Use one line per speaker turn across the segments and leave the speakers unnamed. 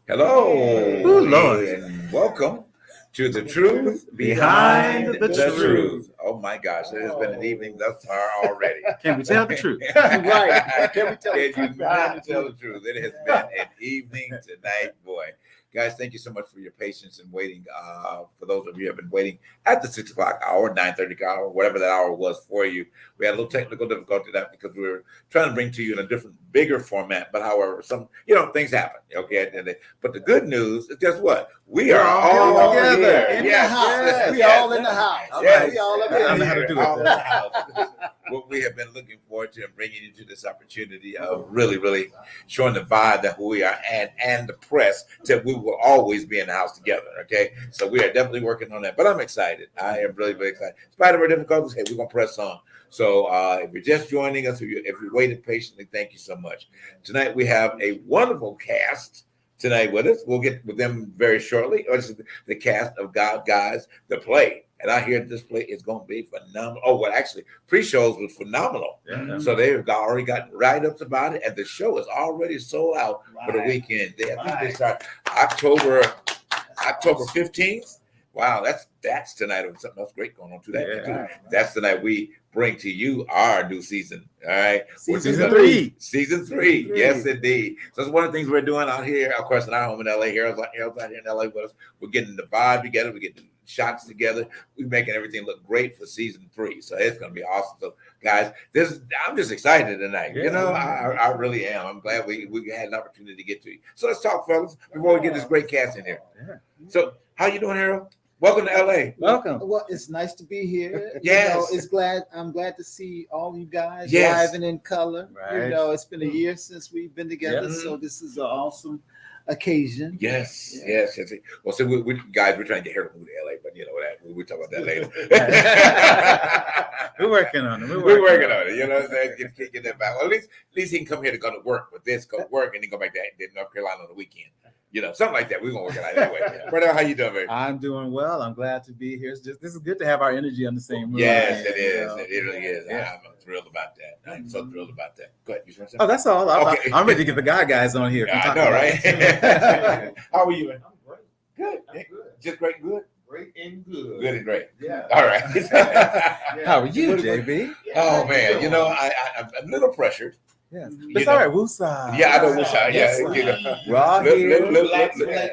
Hello, Lord, and welcome to the truth behind the truth. Oh my gosh, it has been an evening thus far already.
Can we tell the truth?
Right? Can we tell the truth? It has been an evening tonight, boy. Guys, thank you so much for your patience and waiting. For those of you who have been waiting at the 6 o'clock hour, 9:30 hour, whatever that hour was for you. We had a little technical difficulty with that because we were trying to bring to you in a different, bigger format. But however, some things happen. Okay, but the good news is, guess what? We are all together
in the house. We all in the house. We all up here.
I know how to do it.
What we have been looking forward to and bringing you to this opportunity of really, really showing the vibe that who we are and the press that we will always be in the house together. Okay, so we are definitely working on that. But I'm excited. I am really, really excited. In spite of our difficulties, hey, we're gonna press on. So if you're just joining us, if you waited patiently, thank you so much. Tonight we have a wonderful cast tonight with us. We'll get with them very shortly. This is the cast of God Guys, the play. And I hear this play is going to be phenomenal. Oh, well, actually, pre-shows was phenomenal. Yeah. So they've already got write-ups about it, and the show is already sold out for the weekend. I think they start October 15th. Wow, that's tonight. Something else great going on too. That's the night we bring to you our new season. All right,
season 3.
Season 3. Yes, indeed. So it's one of the things we're doing out here. Of course, in our home in LA. Harold's out here in LA with us. We're getting the vibe together. We're getting shots together. We're making everything look great for season 3. So it's going to be awesome. So guys, I'm just excited tonight. Yeah. I really am. I'm glad we had an opportunity to get to you. So let's talk, fellas, before we get this great cast in here. Yeah. So how you doing, Harold? Welcome to LA.
Welcome. Well, it's nice to be here.
Yes.
I'm glad to see all you guys live and in color. Right. It's been a year since we've been together, so this is an awesome occasion.
Yes. Well, so we guys, we're trying to get Harold to move to LA, but you know what? We'll talk about that later.
We're working on it.
We're working on it. You know what I'm saying? Get that back. Well, at least he can come here to go to work with this, go to work, and then go back to North Carolina on the weekend. Something like that. We're gonna work it out anyway. Brother, how you doing, baby?
I'm doing well. I'm glad to be here. This is good to have our energy on the same room.
Yes, it is. It really is. Yeah. I'm thrilled about that. I'm so thrilled about that. Go ahead. You want to say?
Oh, that's all. Okay. I'm ready to get the guys on here.
I know, right? How are you?
I'm great.
Good.
I'm good.
Just great and good?
Great and good.
Good and great.
Yeah.
All right.
How are you, JB?
Oh, man. I'm a little pressured.
Yes. It's all right. Woosah.
Yeah, I know Woosah. Yeah.
Raw here.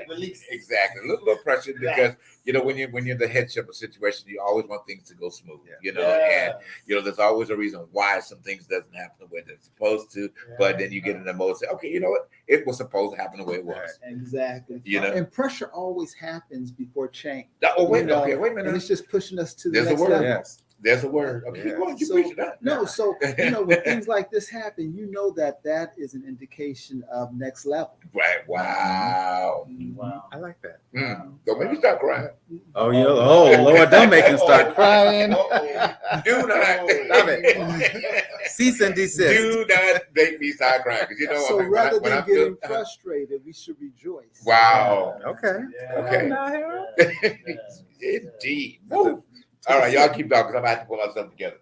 Release.
Exactly. A little pressure because, when you're the headship of a situation, you always want things to go smooth, and, there's always a reason why some things doesn't happen the way they're supposed to, but then you get in the mode, say, okay, you know what? It was supposed to happen the way it was.
Exactly. And pressure always happens before change.
Oh, wait a minute.
And it's just pushing us to the next level.
Yes. There's a word. Okay, keep going. You preach that.
No, so when things like this happen, that is an indication of next level.
Right. Wow.
I like that.
Don't make me start crying.
Oh, Lord, don't make him start crying.
Do not.
Stop it. Cease and desist.
Do not make me start crying. Because
so rather than getting frustrated, we should rejoice.
Wow.
Okay.
Okay. Indeed. Woo. All right, y'all keep talking because I'm going to have to pull ourselves together.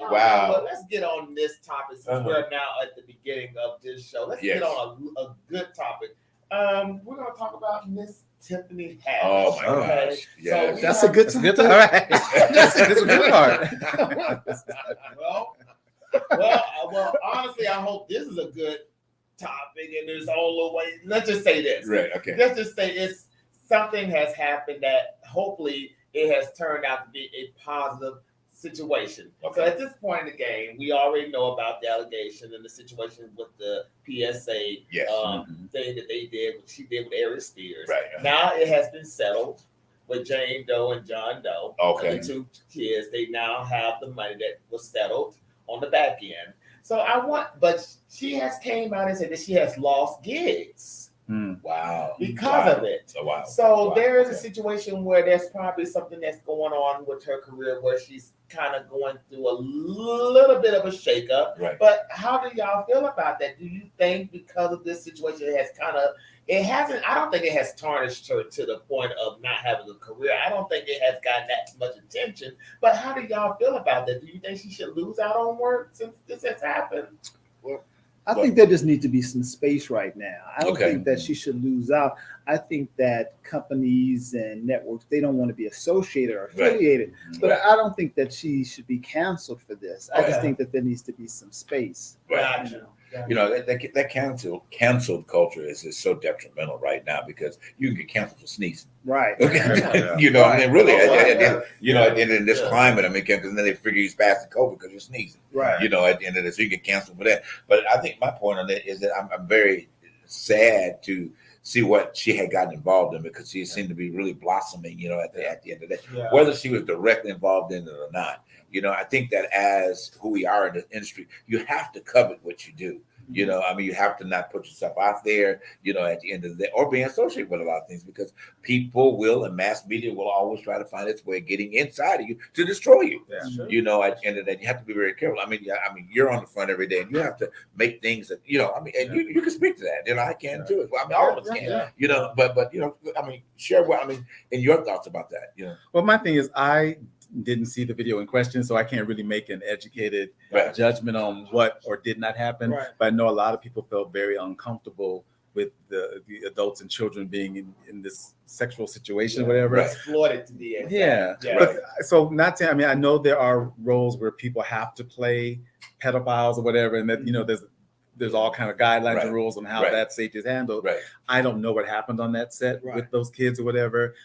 Wow.
Well, let's get on this topic since we're now at the beginning of this show. Let's get on a good topic. We're going to talk about Miss Tiffany Haddish.
Oh, my gosh. Yes.
So that's a good topic.
All right. That's a good part.
Well, honestly, I hope this is a good topic and there's all the way. Let's just say this.
Right, okay.
Let's just say something has happened that hopefully it has turned out to be a positive situation.
Okay.
So at this point in the game, we already know about the allegation and the situation with the PSA
Yes.
thing that they did, what she did with Aries Spears.
Right.
Now it has been settled with Jane Doe and John Doe.
Okay.
The two kids, they now have the money that was settled on the back end. So but she has came out and said that she has lost gigs.
Wow.
Because of it.
Oh, wow.
So there is a situation where there's probably something that's going on with her career where she's kind of going through a little bit of a shakeup.
Right.
But how do y'all feel about that? Do you think because of this situation I don't think it has tarnished her to the point of not having a career. I don't think it has gotten that much attention. But how do y'all feel about that? Do you think she should lose out on work since this has happened?
I think there just needs to be some space right now. I don't think that she should lose out. I think that companies and networks, they don't want to be associated or affiliated. Right. But I don't think that she should be canceled for this. I just think that there needs to be some space.
Right. You know, that canceled culture is so detrimental right now because you can get canceled for sneezing.
Right.
You know, I mean, really, at the end of this climate, I mean, because then they figure he's passing COVID because you're sneezing.
Right.
You know, at the end of this, so you get canceled for that. But I think my point on that is that I'm very sad to see what she had gotten involved in because she seemed to be really blossoming, you know, at the end of the day, whether she was directly involved in it or not. You know, I think that as who we are in the industry, you have to covet what you do. You know, I mean, you have to not put yourself out there, you know, at the end of the day, or be associated with a lot of things because people will and mass media will always try to find its way of getting inside of you to destroy you. Yeah, sure. You know, at the end of the day, you have to be very careful. I mean, you're on the front every day and you have to make things that, you know, I mean, and you can speak to that. You know, I can too. Well, I mean, all of us can, you know, but, you know, I mean, share what, I mean, and your thoughts about that, you know.
Well, my thing is I didn't see the video in question, so I can't really make an educated judgment on what or did not happen. Right. But I know a lot of people felt very uncomfortable with the adults and children being in this sexual situation, whatever.
Exploited to be.
But so not saying, I mean, I know there are roles where people have to play pedophiles or whatever, and that, you know, there's all kind of guidelines and rules on how that safety is handled. Right. I don't know what happened on that set with those kids or whatever.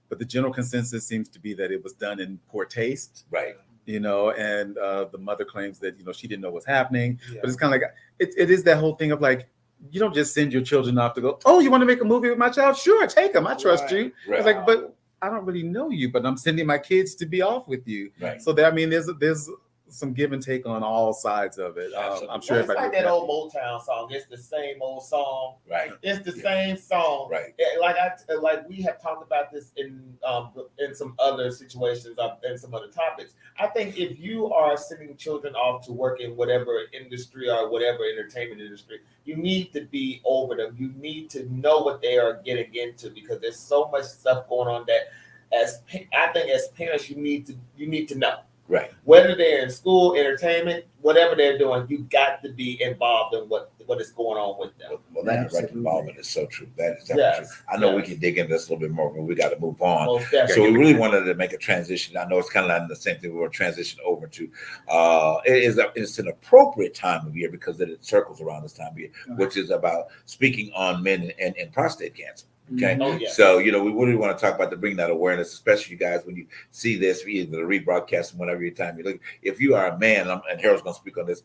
But the general consensus seems to be that it was done in poor taste. Right. You know, and the mother claims that, you know, she didn't know what's happening. Yeah. But it's kind of like, it is that whole thing of like, you don't just send your children off to go, oh, you want to make a movie with my child? Sure, take them. I trust you. Right. It's like, but I don't really know you, but I'm sending my kids to be off with you. Right. So I mean, there's some give and take on all sides of it. I'm sure
it's like that old Motown song. It's the same old song. Right. It's the same song. Right. Like we have talked about this in some other situations and some other topics. I think if you are sending children off to work in whatever industry or whatever entertainment industry, you need to be over them. You need to know what they are getting into because there's so much stuff going on that I think as parents you need to know. Right. Whether they're in school, entertainment, whatever they're doing, you got to be involved in what is going on with them.
Well, that direct involvement is so true. That is definitely true. I know we can dig into this a little bit more, but we got to move on. So we really wanted to make a transition. I know it's kind of like the same thing we were transitioning over to. It's an appropriate time of year because it circles around this time of year, which is about speaking on men and prostate cancer. Okay. Oh, yes. So, you know, we really want to talk about bring that awareness, especially you guys, when you see this, either the rebroadcast and whatever time you look. If you are a man, and Harold's going to speak on this,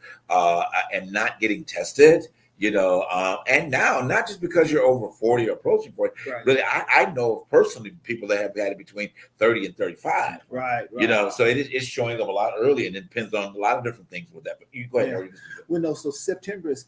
and not getting tested, you know, and now, not just because you're over 40 or approaching 40, really, I know personally people that have had it between 30 and 35. Right. You know, so it's showing up a lot early and it depends on a lot of different things with that. But you go ahead, Harold.
Well, no, so September is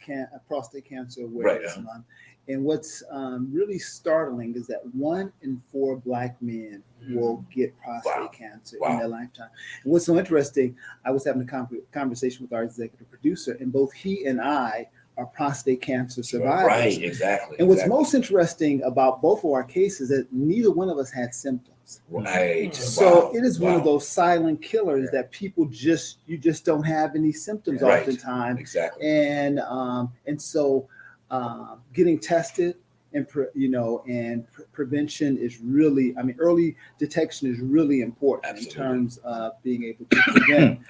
prostate cancer awareness month. And what's really startling is that 1 in 4 Black men will get prostate cancer in their lifetime. And what's so interesting, I was having a conversation with our executive producer, and both he and I are prostate cancer survivors.
Right, exactly.
And what's most interesting about both of our cases is that neither one of us had symptoms.
Right.
So it is one of those silent killers that people you just don't have any symptoms oftentimes.
Exactly.
And so getting tested and prevention is really, I mean, early detection is really important in terms of being able to prevent,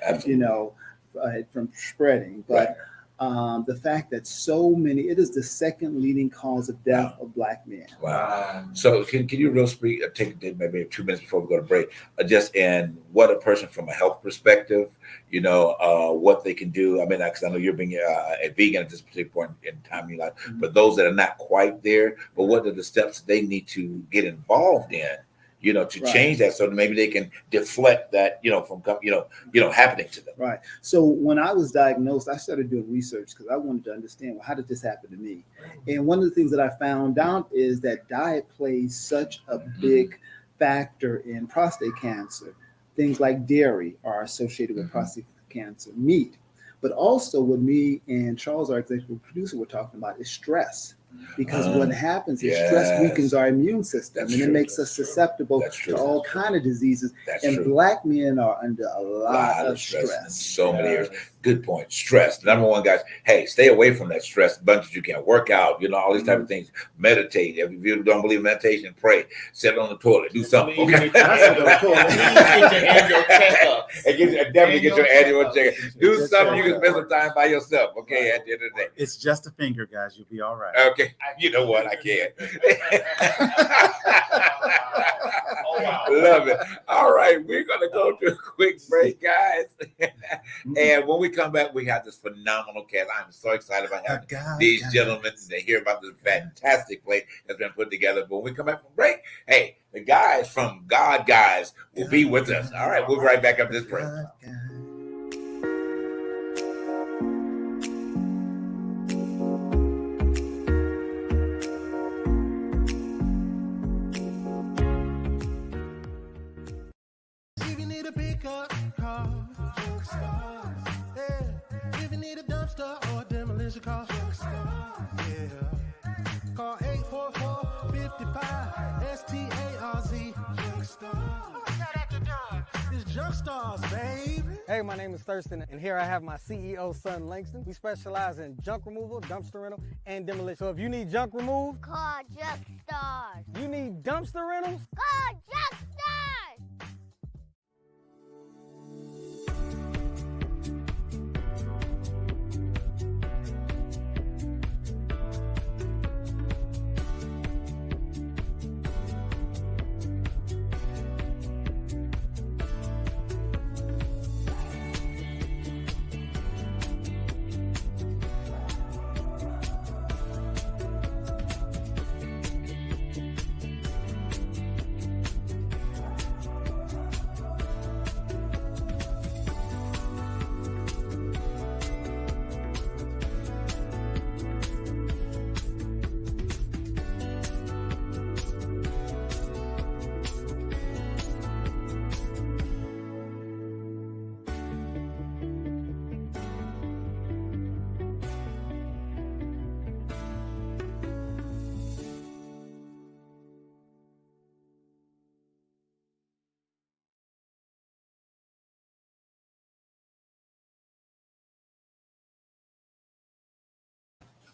from spreading. But the fact that it is the second leading cause of death of Black men.
Wow. So can you real speak, take maybe 2 minutes before we go to break, just in what a person from a health perspective, what they can do. I mean, because I know you're being a vegan at this particular point in time in your life, but those that are not quite there, but what are the steps they need to get involved in, to change that, so that maybe they can deflect that, from happening to them.
Right. So when I was diagnosed, I started doing research because I wanted to understand, well, how did this happen to me? And one of the things that I found out is that diet plays such a big factor in prostate cancer. Things like dairy are associated with prostate cancer, meat, but also what me and Charles, our executive producer, were talking about is stress. Because what happens is stress weakens our immune system, and it makes us susceptible to all kind of diseases. Black men are under a lot of stress.
So many areas. Good point. Stress. Number one, guys. Hey, stay away from that stress. Bunches you can't work out. All these type of things. Meditate. If you don't believe in meditation, pray. Sit on the toilet. Do something. Okay. Definitely get your annual check. Do something. You can spend some time by yourself. Okay. At the end of the day,
it's just a finger, guys. You'll be all right.
Okay. You know what? I can't. Love it. All right. We're going to go to a quick break, guys. And when we come back, we have this phenomenal cast. I'm so excited about having these gentlemen to hear about this fantastic play that's been put together. But when we come back from break, hey, the guys from God Guys will be with us. All right. We'll be right back up this break.
Call 844-55-STARZ. It's Junk Stars, baby.
Hey, my name is Thurston, and here I have my CEO, son Langston. We specialize in junk removal, dumpster rental, and demolition. So if you need junk removed,
call Junk Stars.
You need dumpster rentals,
call Junk Stars.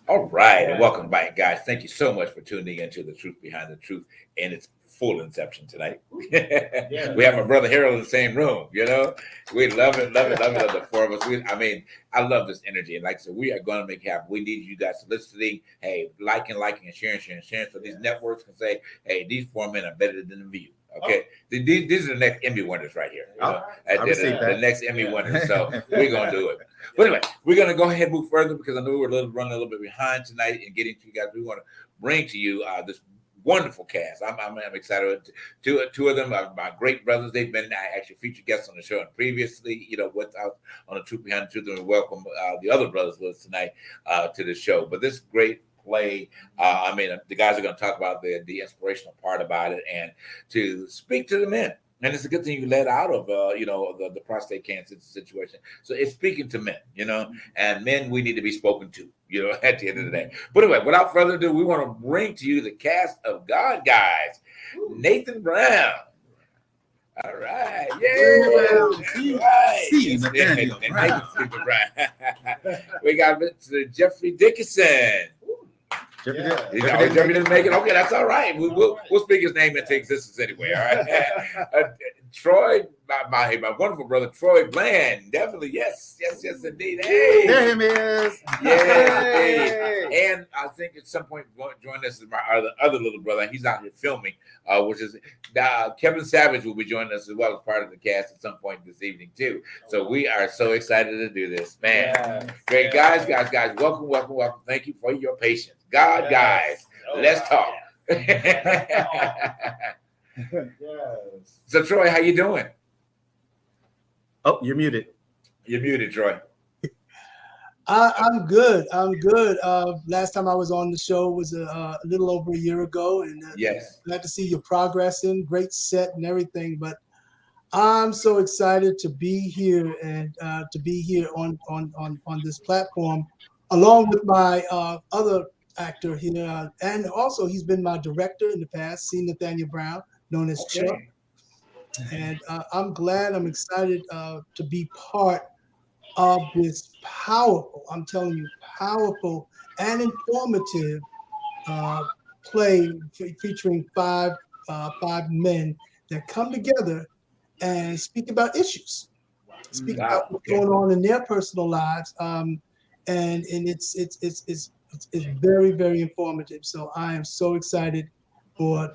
All right, and welcome back, guys. Thank you so much for tuning into The Truth Behind the Truth in its full inception tonight. We have my brother Harold in the same room, We love it, the four of us. I love this energy. And like I said, we are going to make it happen. We need you guys to listening. Hey, liking, and sharing. So these networks can say, hey, these 4 men are better than the View. Okay, these are the next Emmy winners right here. The next Emmy winners. So we're going to do it. But anyway, we're going to go ahead and move further because I know we're running a little bit behind tonight and getting to you guys. We want to bring to you this wonderful cast. I'm excited. Two of them are my great brothers. They've been actually featured guests on the show and previously, with us on The Truth Behind the Truth. And we welcome the other brothers with us tonight to the show. But this great play, the guys are going to talk about the inspirational part about it and to speak to the men. And it's a good thing you let out of, the prostate cancer situation. So it's speaking to men, and men, we need to be spoken to, at the end of the day. But anyway, without further ado, we want to bring to you the cast of God Guys, Nathan Brown. All right.
See, Nathaniel.
We got Mr. Jeffrey Dickinson. Jeffrey didn't make it. Okay, that's all right. We'll speak his name into existence anyway. All right. Troy, my wonderful brother Troy Bland, definitely, yes, indeed. Hey,
there him is.
Yes, indeed. And I think at some point join us is my other little brother. He's out here filming, which is Kevin Savage will be joining us as well as part of the cast at some point this evening too. So we are so excited to do this, man. Yes, great, guys, welcome. Thank you for your patience, guys. Let's talk. Yes. So Troy, how you doing?
Oh, you're muted.
You're muted, Troy.
I'm good. Last time I was on the show was a little over a year ago, and
yes,
glad to see your progressing. Great set and everything, but I'm so excited to be here and to be here on this platform, along with my other actor here, and also he's been my director in the past, C. Nathaniel Brown, known as Chuck. And I'm excited to be part of this powerful, I'm telling you, powerful and informative play featuring five men that come together and speak about issues, speak about what's going on in their personal lives, and it's very, very informative. So I am so excited for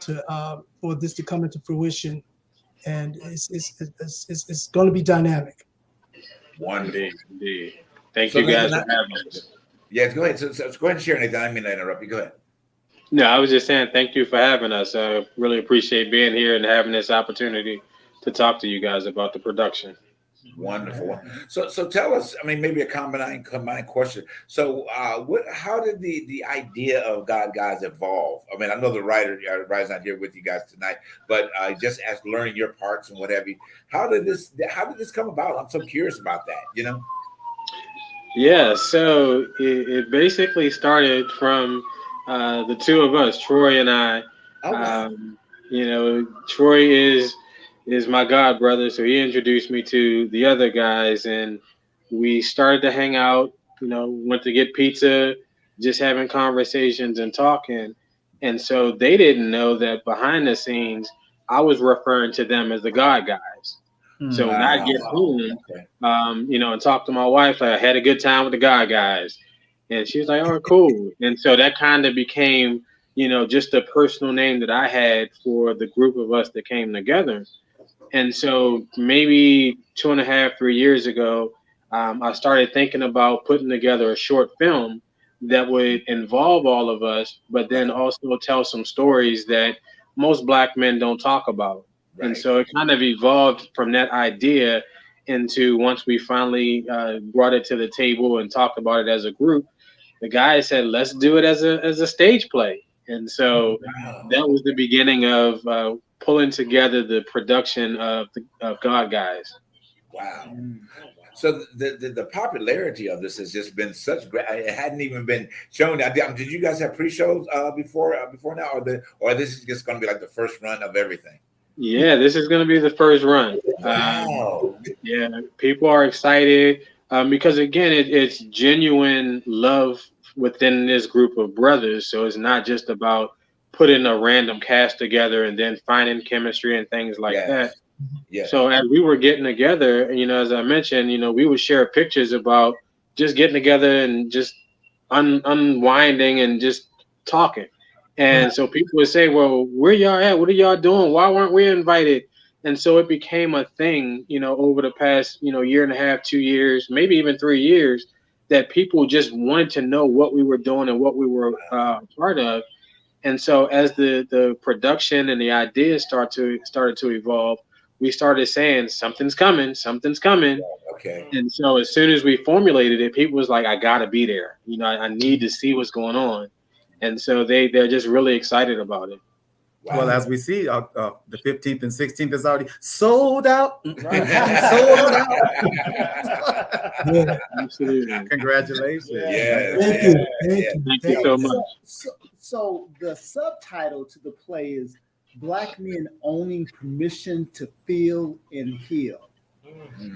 this to come into fruition, and it's going to be dynamic.
Wonderful.
Indeed. Thank you guys for having us.
Yes, go ahead. So go ahead and share anything. I didn't mean to interrupt you. Go ahead.
No, I was just saying thank you for having us. I really appreciate being here and having this opportunity to talk to you guys about the production.
Wonderful. So tell us, I mean, maybe a combined question. So how did the idea of God Guys evolve? I mean, I know the writer's not here with you guys tonight, but just as learning your parts and what have you, how did this come about? I'm so curious about that, you know?
Yeah, so it basically started from the two of us, Troy and I.
Oh, wow.
You know, Troy is my god brother, so he introduced me to the other guys, and we started to hang out. You know, went to get pizza, just having conversations and talking. And so they didn't know that behind the scenes, I was referring to them as the God Guys. So when I get home, you know, and talk to my wife, like, I had a good time with the God Guys, and she was like, "Oh, cool." And so that kind of became, you know, just a personal name that I had for the group of us that came together. And so maybe 2.5, 3 years ago, I started thinking about putting together a short film that would involve all of us, but then also tell some stories that most Black men don't talk about. Right. And so it kind of evolved from that idea into, once we finally brought it to the table and talked about it as a group, the guys said, let's do it as a stage play. And so that was the beginning of pulling together the production of God Guys.
Wow. So the popularity of this has just been such great. It hadn't even been shown. Did you guys have pre-shows before now, or this is just going to be like the first run of everything?
Yeah, this is going to be the first run.
Wow.
Yeah, people are excited because, again, it's genuine love within this group of brothers. So it's not just about putting a random cast together and then finding chemistry and things like that. Yeah. So as we were getting together, you know, as I mentioned, you know, we would share pictures about just getting together and just unwinding and just talking. And so people would say, well, where y'all at? What are y'all doing? Why weren't we invited? And so it became a thing, you know, over the past, you know, 1.5 years, 2 years, maybe even 3 years, that people just wanted to know what we were doing and what we were part of. And so as the production and the ideas started to evolve, we started saying, something's coming.
Okay.
And so as soon as we formulated it, people was like, I gotta be there. You know, I need to see what's going on. And so they're just really excited about it.
Wow. Well, as we see, the 15th and 16th is already sold out. Sold out.
Yeah, absolutely.
Congratulations.
Yeah.
Thank you
so much.
So the subtitle to the play is Black Men Owning Permission to Feel and Heal.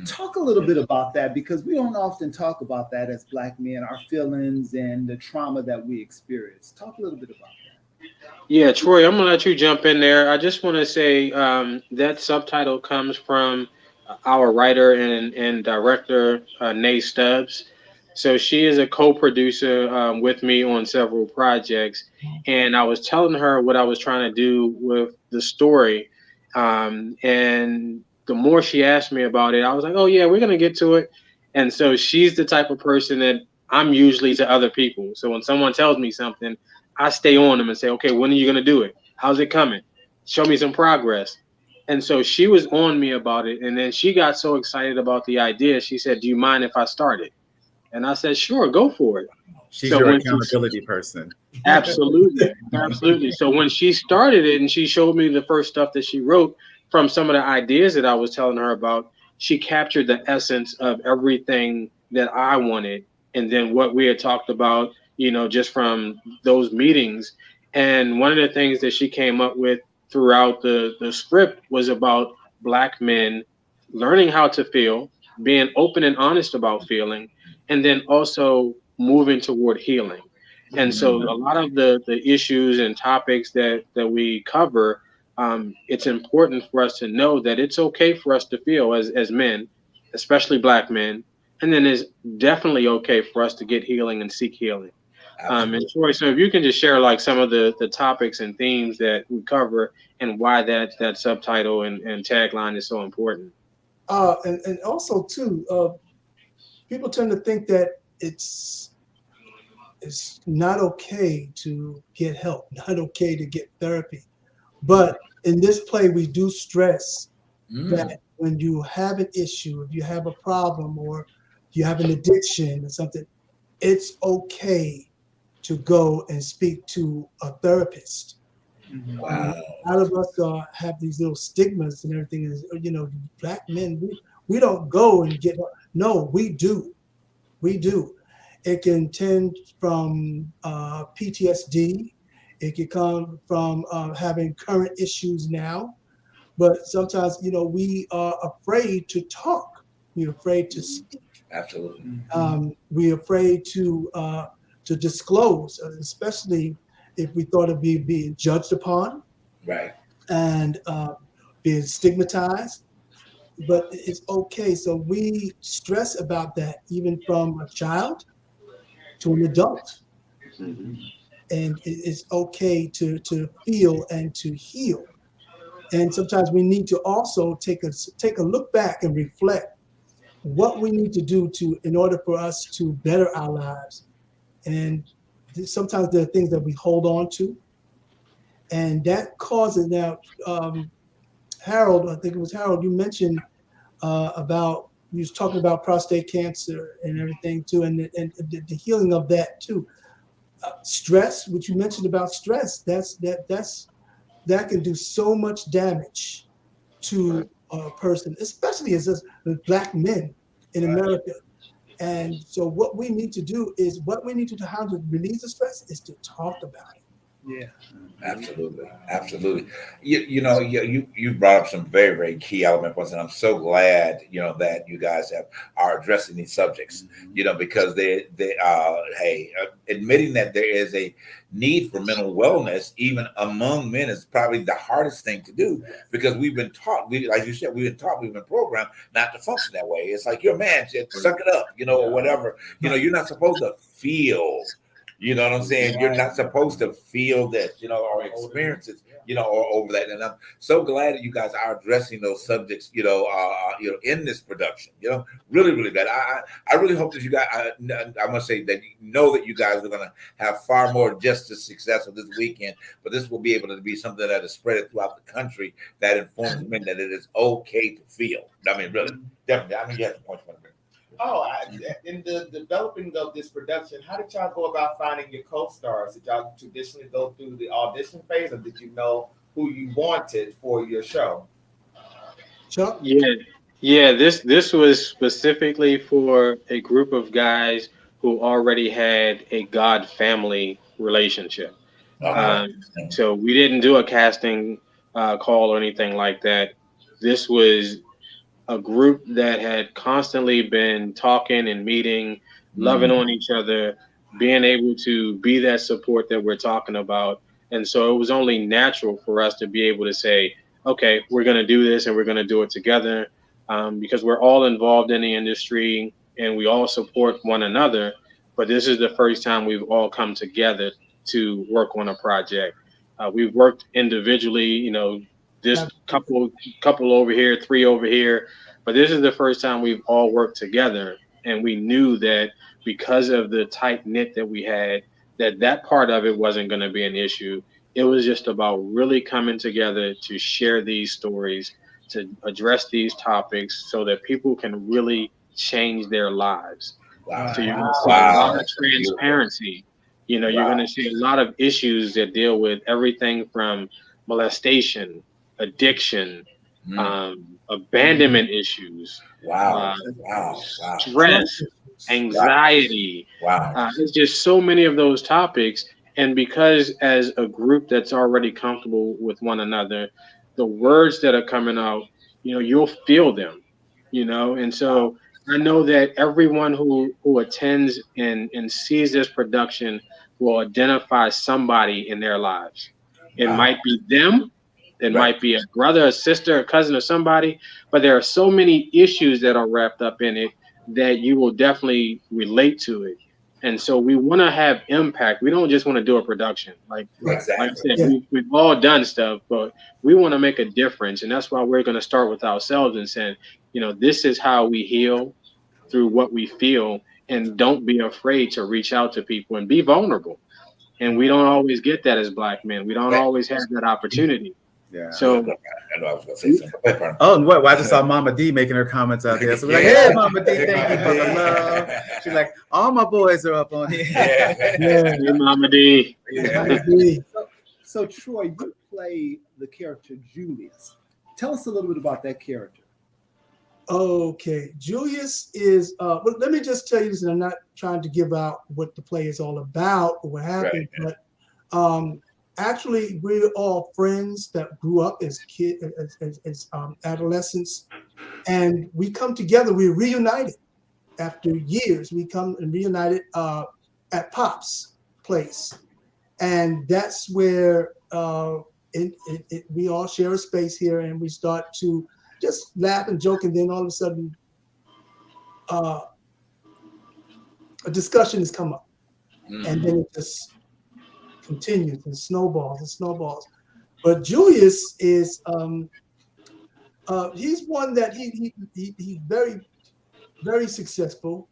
Talk a little bit about that, because we don't often talk about that as Black men, our feelings and the trauma that we experience. Talk a little bit about that.
Yeah, Troy, I'm gonna let you jump in there. I just want to say that subtitle comes from our writer and director, Nay Stubbs. So she is a co-producer with me on several projects, and I was telling her what I was trying to do with the story, and the more she asked me about it, I was like, "Oh yeah, we're gonna get to it." And so she's the type of person that I'm usually to other people. So when someone tells me something, I stay on them and say, "Okay, when are you gonna do it? How's it coming? Show me some progress." And so she was on me about it. And then she got so excited about the idea. She said, "Do you mind if I start it?" And I said, "Sure, go for it."
She's
so
your accountability person.
Absolutely. Absolutely. So when she started it and she showed me the first stuff that she wrote from some of the ideas that I was telling her about, she captured the essence of everything that I wanted. And then what we had talked about, just from those meetings. And one of the things that she came up with throughout the script was about Black men learning how to feel, being open and honest about feeling, and then also moving toward healing. And so a lot of the issues and topics that we cover, it's important for us to know that it's okay for us to feel as men, especially Black men, and then it's definitely okay for us to get healing and seek healing. And Troy, so if you can just share like some of the topics and themes that we cover and why that subtitle and tagline is so important.
And also too, people tend to think that it's not okay to get help, not okay to get therapy. But in this play, we do stress that when you have an issue, if you have a problem or you have an addiction or something, it's okay to go and speak to a therapist.
Wow.
A lot of us have these little stigmas and everything. Is Black men, we don't go and get. No, we do. We do. It can tend from PTSD. It can come from having current issues now. But sometimes, we are afraid to talk. We're afraid to speak.
Absolutely.
We're afraid to disclose, especially if we thought of being judged upon.
Right.
And being stigmatized. But it's okay. So we stress about that even from a child to an adult.
Mm-hmm.
And it's okay to feel and to heal. And sometimes we need to also take a look back and reflect what we need to do in order for us to better our lives. And sometimes there are things that we hold on to. And that causes now, Harold, I think it was Harold, you mentioned about, you was talking about prostate cancer and everything too, and the healing of that too. Stress, which you mentioned about stress, that can do so much damage to a person, especially as Black men in America. And so what we need to do how to release the stress is to talk about it.
Yeah,
absolutely. You brought up some very, very key elements, and I'm so glad that you guys are addressing these subjects. Because they admitting that there is a need for mental wellness even among men is probably the hardest thing to do, because we've been taught, like you said, we've been programmed not to function that way. It's like, you're a man, suck it up, or whatever. You're not supposed to feel. You know what I'm saying? You're not supposed to feel this, or experience it, or over that. And I'm so glad that you guys are addressing those subjects, in this production. Really, really glad. I really hope that you guys. I must say that that you guys are going to have far more just as successful this weekend. But this will be able to be something that is spread throughout the country that informs men that it is okay to feel. I mean, really, definitely. You have to point to it.
In the developing of this production, how did y'all go about finding your co-stars? Did y'all traditionally go through the audition phase, or did you know who you wanted for your show?
Chuck?
Yeah. This was specifically for a group of guys who already had a God family relationship. So we didn't do a casting call or anything like that. This was a group that had constantly been talking and meeting, loving on each other, being able to be that support that we're talking about. And so it was only natural for us to be able to say, okay, we're going to do this and we're going to do it together, because we're all involved in the industry and we all support one another. But this is the first time we've all come together to work on a project. We've worked individually, this couple over here, 3 over here, but this is the first time we've all worked together. And we knew that because of the tight knit that we had, that part of it wasn't going to be an issue. It was just about really coming together to share these stories, to address these topics so that people can really change their lives.
Wow.
So you're going to see a lot of transparency. You're going to see a lot of issues that deal with everything from molestation, addiction, abandonment issues, stress, anxiety. There's just so many of those topics. And because as a group that's already comfortable with one another, the words that are coming out, you'll feel them, and so I know that everyone who attends and sees this production will identify somebody in their lives. It might be them. It might be a brother, a sister, a cousin, or somebody, but there are so many issues that are wrapped up in it that you will definitely relate to it. And so we want to have impact. We don't just want to do a production. Like I said, we've all done stuff, but we want to make a difference. And that's why we're going to start with ourselves and saying, this is how we heal through what we feel, and don't be afraid to reach out to people and be vulnerable. And we don't always get that as Black men. We don't always have that opportunity.
Yeah.
So
I know I was going to say something.
Oh, and what? Well, I just saw Mama D making her comments out there. So we're like, hey, Mama D, thank you for the love. She's like, all my boys are up on here.
Hey, Mama D.
So Troy, you play the character Julius. Tell us a little bit about that character.
Okay, Julius is. Well, let me just tell you this, and I'm not trying to give out what the play is all about or what happened, but actually, we're all friends that grew up as kids, as adolescents, and we come together. We're reunited after years. We come and reunited at Pop's place, and that's where we all share a space here, and we start to just laugh and joke, and then all of a sudden, a discussion has come up, and then it just continues and snowballs and snowballs. But Julius is he's one that he's very, very successful.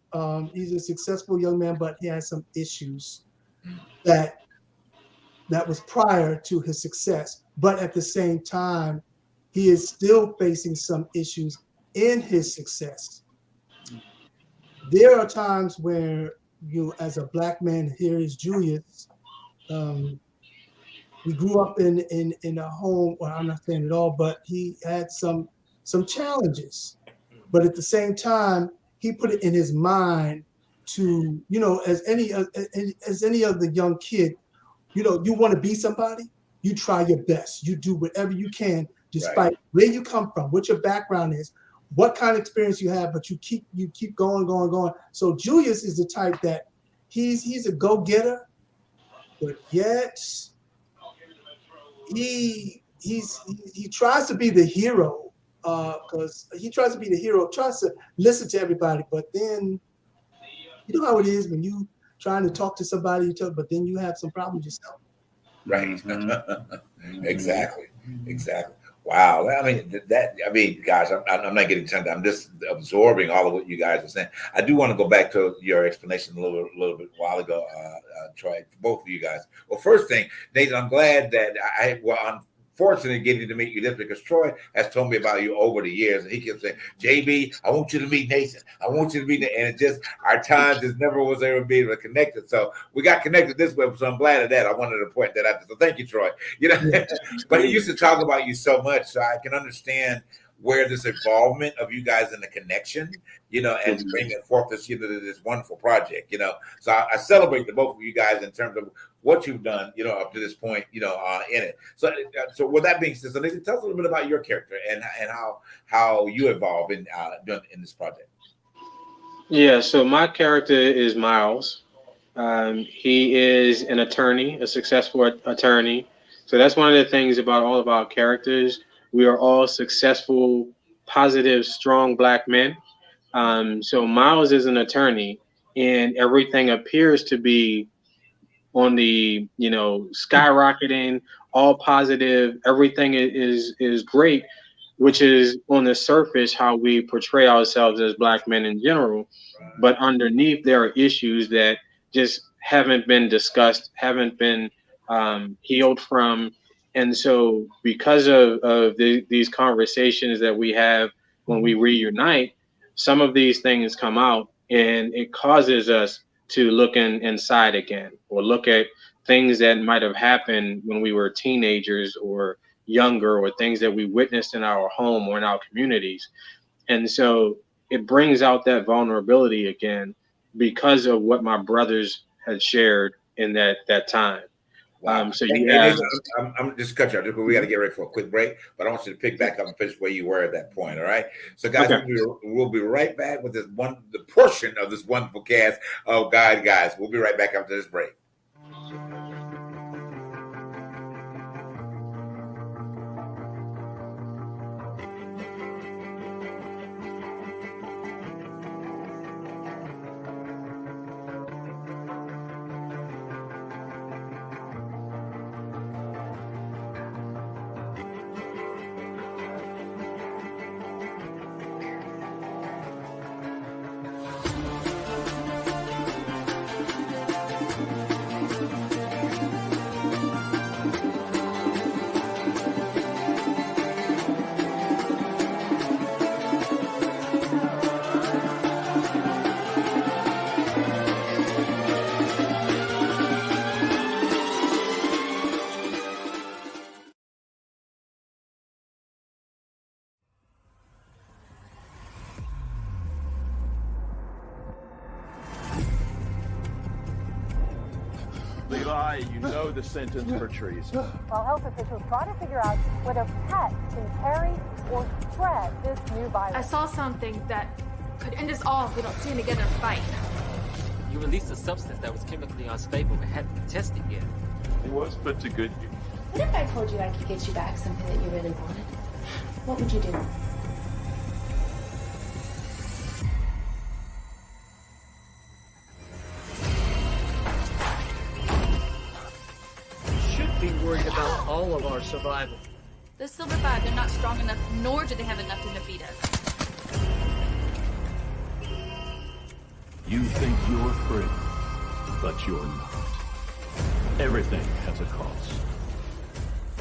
He's a successful young man, but he has some issues that was prior to his success. But at the same time, he is still facing some issues in his success. There are times where as a Black man, here is Julius. We grew up in a home, well, I'm not saying it all, but he had some challenges. But at the same time, he put it in his mind to, as any other young kid, you want to be somebody, you try your best, you do whatever you can, despite where you come from, what your background is, what kind of experience you have, but you keep going. So Julius is the type that he's a go-getter, but yet he tries to be the hero, because he tries to be the hero, tries to listen to everybody, but then you know how it is when you trying to talk to somebody, but then you have some problems yourself.
Right. Exactly. Wow. Gosh, I'm not getting turned down. I'm just absorbing all of what you guys are saying. I do want to go back to your explanation a little bit while ago, Troy, both of you guys. Well, first thing, Nathan, I'm glad that I'm fortunate getting to meet you this, because Troy has told me about you over the years, and he kept saying, JB, I want you to meet Nathan. I want you to meet Nathan. And it just, our time just never was able to be able to connect it. So we got connected this way, so I'm glad of that. I wanted to point that out. So thank you, Troy. But he used to talk about you so much, so I can understand where this involvement of you guys in the connection, and bringing forth this, this wonderful project, So I celebrate the both of you guys in terms of what you've done, up to this point, in it. So with that being said, so Nathan, tell us a little bit about your character and how you evolve in this project.
Yeah, so my character is Miles. He is an attorney, a successful attorney. So that's one of the things about all of our characters. We are all successful, positive, strong Black men. So Miles is an attorney, and everything appears to be on the, skyrocketing, all positive. Everything is great, which is on the surface how we portray ourselves as Black men in general. But underneath, there are issues that just haven't been discussed, haven't been healed from. And so because of these conversations that we have when we reunite, some of these things come out, and it causes us to look inside again, or look at things that might have happened when we were teenagers or younger, or things that we witnessed in our home or in our communities. And so it brings out that vulnerability again because of what my brothers had shared in that time.
Wow.
So you have,
I'm just cut you off. We got to get ready for a quick break, but I want you to pick back up and finish where you were at that point. All right. So, guys,
okay.
we'll be right back with the portion of this wonderful cast of Guys. We'll be right back after this break.
Levi, you know the sentence for treason.
While health officials try to figure out whether pets can carry or spread this new virus.
I saw something that could end us all if we don't stand together and fight.
You released a substance that was chemically unstable and hadn't been tested yet.
It was put to good use.
What if I told you I could get you back something that you really wanted? What would you do?
Be worried about all of our survival.
The Silver Five, they're not strong enough, nor do they have enough to defeat us.
You think you're free, but you're not. Everything has a cost.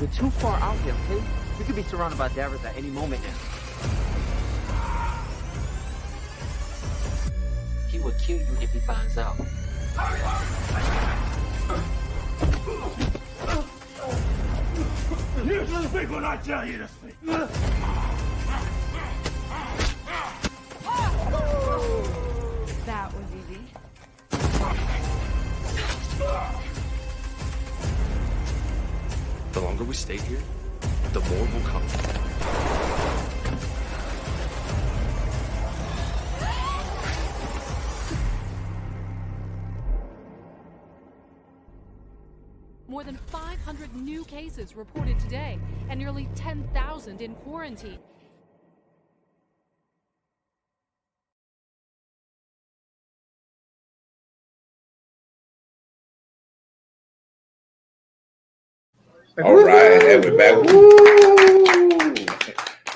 We're too far out here, okay? We could be surrounded by Davros at any moment now. He will kill you if he finds out.
You should speak when I tell you to speak.
That was easy.
The longer we stay here, the more will come.
More than 500 new cases reported today, and nearly 10,000 in quarantine.
All right, and we're back. Woo!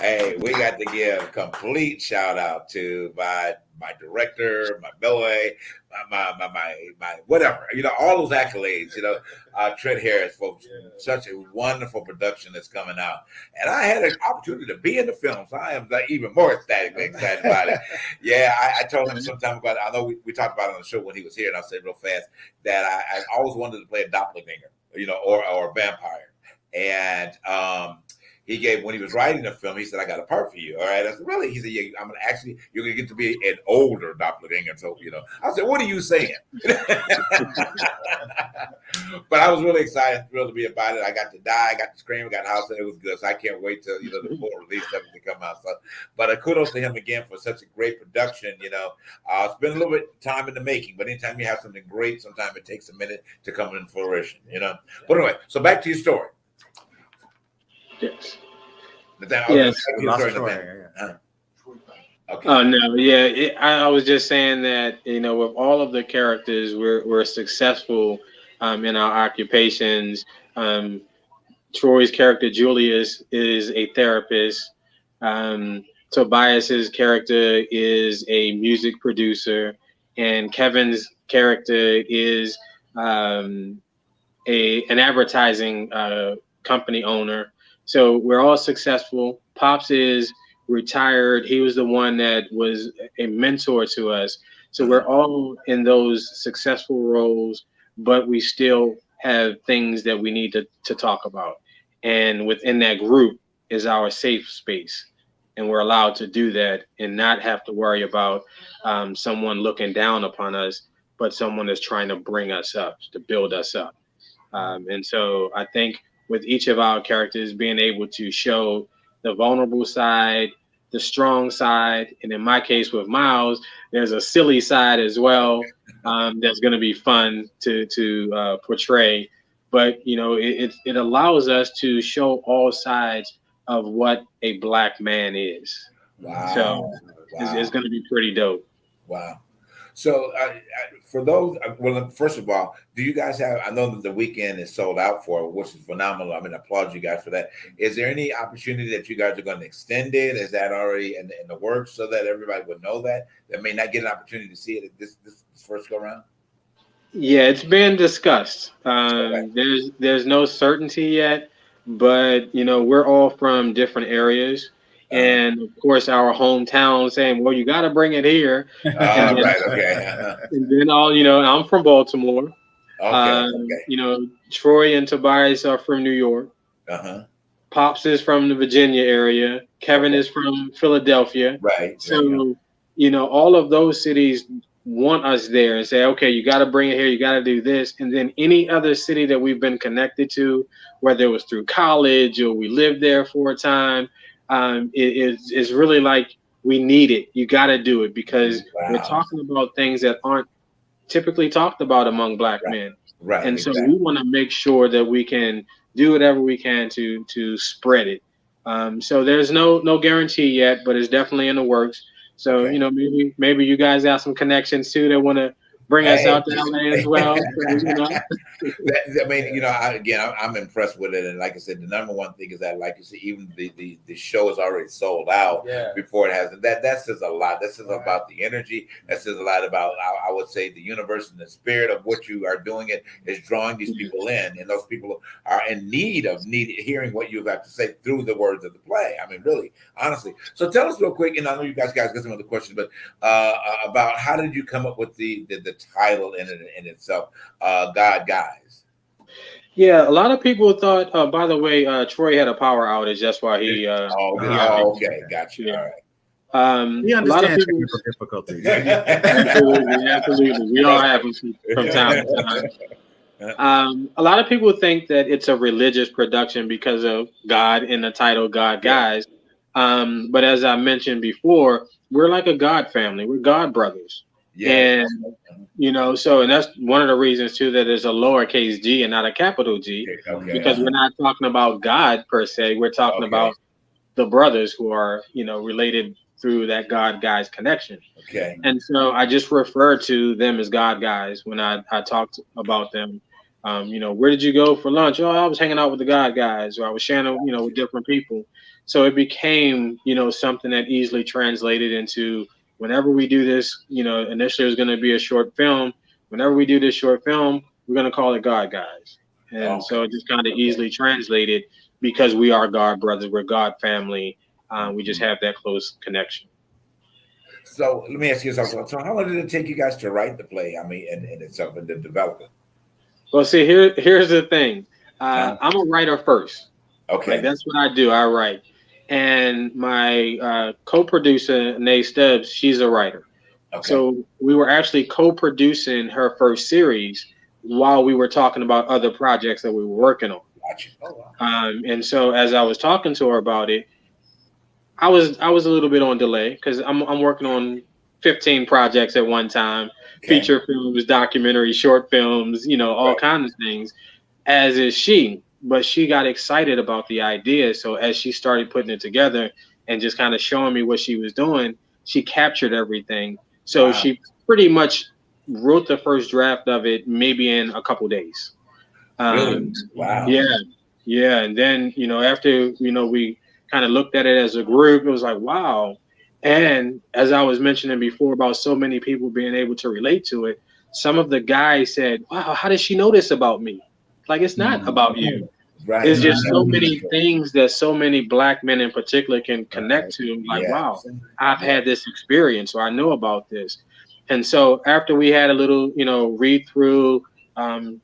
Hey, we got to give complete shout out to my director, my boy, my whatever, all those accolades, Trent Harris for such a wonderful production that's coming out. And I had an opportunity to be in the film, so I am even more ecstatically excited about it. Yeah, I told him sometime about it. I know we talked about it on the show when he was here, and I'll say real fast that I always wanted to play a doppelganger, or a vampire. And he gave when he was writing the film. He said, "I got a part for you." All right. I said, "Really?" He said, "Yeah, I'm gonna actually you're gonna get to be an older doppelganger." So I said, "What are you saying?" But I was really excited, thrilled to be about it. I got to die, I got to scream, I got the house, and it was good. So I can't wait till the full release of it to come out. So, but kudos to him again for such a great production. It's been a little bit time in the making, but anytime you have something great, sometimes it takes a minute to come in fruition. But anyway, so back to your story.
Yes.
Yes.
Okay. Oh no, yeah. I was just saying that with all of the characters, we're successful in our occupations. Troy's character Julius is a therapist. Tobias's character is a music producer, and Kevin's character is an advertising company owner. So we're all successful. Pops is retired. He was the one that was a mentor to us. So we're all in those successful roles, but we still have things that we need to talk about. And within that group is our safe space. And we're allowed to do that and not have to worry about someone looking down upon us, but someone that's trying to bring us up, to build us up. And so I think with each of our characters being able to show the vulnerable side, the strong side, and in my case with Miles, there's a silly side as well that's going to be fun to portray. But it allows us to show all sides of what a Black man is.
Wow!
So it's going to be pretty dope.
Wow! So for those, well, first of all, do you guys have? I know that the weekend is sold out for, which is phenomenal. I mean, I applaud you guys for that. Is there any opportunity that you guys are going to extend it? Is that already in the works so that everybody would know that may not get an opportunity to see it this first go around?
Yeah, it's been discussed. There's no certainty yet, but we're all from different areas. And of course, our hometown saying, "Well, you got to bring it here."
Right. Okay.
And then I'm from Baltimore.
Okay.
Troy and Tobias are from New York. Pops is from the Virginia area. Kevin is from Philadelphia.
Right.
So, all of those cities want us there and say, "Okay, you got to bring it here. You got to do this." And then any other city that we've been connected to, whether it was through college or we lived there for a time. It's really like we need it. You got to do it because we're talking about things that aren't typically talked about among Black men.
Right.
And so we want to make sure that we can do whatever we can to spread it. So there's no guarantee yet, but it's definitely in the works. So maybe you guys have some connections too that want to bring us out to LA as well.
I'm impressed with it, and like I said, the number one thing is that, like you said, even the show is already sold out before it has. That says a lot. That says about the energy. That says a lot about I would say the universe and the spirit of what you are doing. It is drawing these people in, and those people are in need of hearing what you have to say through the words of the play. I mean, really, honestly. So tell us real quick, and I know you guys got some other questions, but about how did you come up with the title in itself, God Guys?
Yeah, a lot of people thought. By the way, Troy had a power outage. That's why he.
Okay, got you.
Yeah.
All right.
We understand technical difficulties.
Absolutely. We all have them from time to time. A lot of people think that it's a religious production because of God in the title, God Guys. But as I mentioned before, we're like a God family. We're God brothers. And and that's one of the reasons too that there's a lowercase g and not a capital G, because we're not talking about God per se. We're talking about the brothers who are related through that God Guys connection. And so I just refer to them as God Guys when I talked about them. Where did you go for lunch? Oh, I was hanging out with the God Guys, or I was sharing with different people. So it became something that easily translated into. Whenever we do this, initially it was going to be a short film. Whenever we do this short film, we're going to call it God Guys. And so it just kind of easily translated because we are God brothers. We're God family. We just have that close connection.
So let me ask you something. So how long did it take you guys to write the play? I mean, in itself and to develop it?
Well, see, here's the thing. I'm a writer first.
Okay.
Like, that's what I do. I write. And my co-producer, Nay Stubbs, she's a writer.
Okay.
So we were actually co-producing her first series while we were talking about other projects that we were working on.
Gotcha. Oh, wow.
And so as I was talking to her about it, I was a little bit on delay because I'm working on 15 projects at one time, feature films, documentaries, short films, all kinds of things, as is she. But she got excited about the idea. So as she started putting it together and just kind of showing me what she was doing, she captured everything. So she pretty much wrote the first draft of it maybe in a couple days.
Really? Wow.
Yeah. And then, after, we kind of looked at it as a group, it was like, wow. And as I was mentioning before about so many people being able to relate to it, some of the guys said, wow, how does she know this about me? Like, it's not about you.
Right.
It's just so many things that so many Black men in particular can connect to. Like, wow, I've had this experience, or I know about this. And so after we had a little, read through,